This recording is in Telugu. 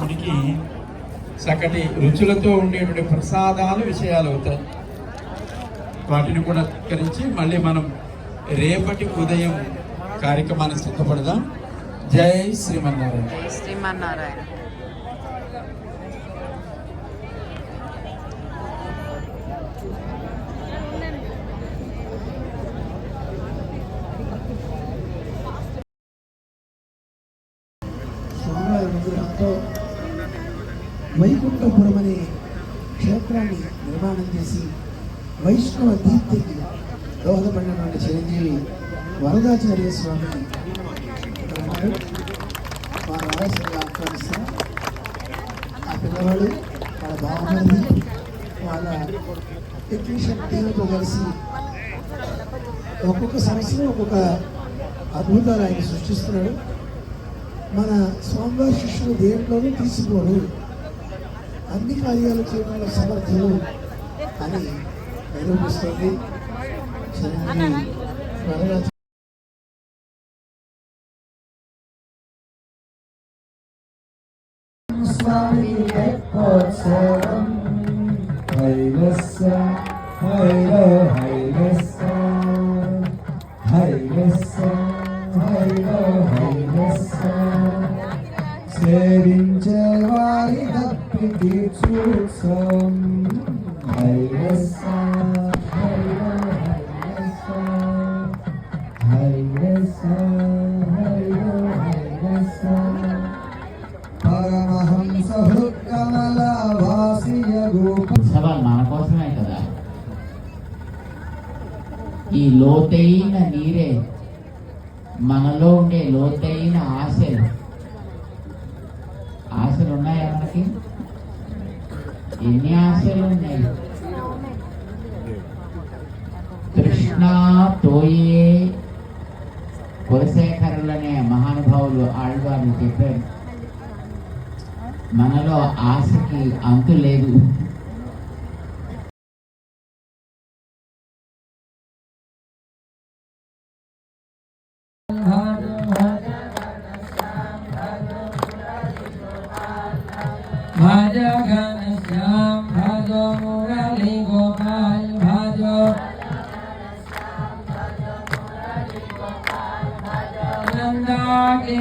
పరమాత్ముడికి చక్కటి రుచులతో ఉండేటువంటి ప్రసాదాలు విషయాలు అవుతాయి. వాటిని కూడా స్వీకరించి మళ్ళీ మనం రేపటి ఉదయం కార్యక్రమాన్ని సిద్ధపడదాం. జై శ్రీమన్నారాయణ. జై శ్రీమన్నారాయణ. విగ్రహంతో వైకుంఠపురం అనే క్షేత్రాన్ని నిర్మాణం చేసి వైష్ణవ దీప్తికి దోహదపడినటువంటి చిరంజీవి వరదాచార్య స్వామి వారు రావాల్సిందిగా ఆహ్వానిస్తారు. ఆ పిల్లవాడు వాళ్ళ బావమరిది వాళ్ళ టెక్నీషియన్ టీంతో కలిసి ఒక్కొక్క సంవత్సరం ఒక్కొక్క అద్భుతాలు ఆయన సృష్టిస్తున్నాడు. మన స్వామివారి శిష్యులు దేంట్లోనూ తీసుకోరు, అన్ని కార్యాలు చేయడంలో సమర్థులు అని నిరూపిస్తుంది. సేవించే వారి తప్పి తీర్చుత్సవం పరమహంస హృత్కమల వాసియ గోప సవాల్ మన కోసమే కదా. ఈ లోతైన నీరే మనలో ఉండే లోతైన ఆశలు ఉన్నాయా మనకి? ఎన్ని ఆశలు ఉన్నాయి? కృష్ణ తోయే కులశేఖరులనే మహానుభావులు ఆళ్వార్లు చెప్పారు, మనలో ఆశకి అంతు లేదు. भज घनश्याम भजो मुरली गोपाल भजो नंदा के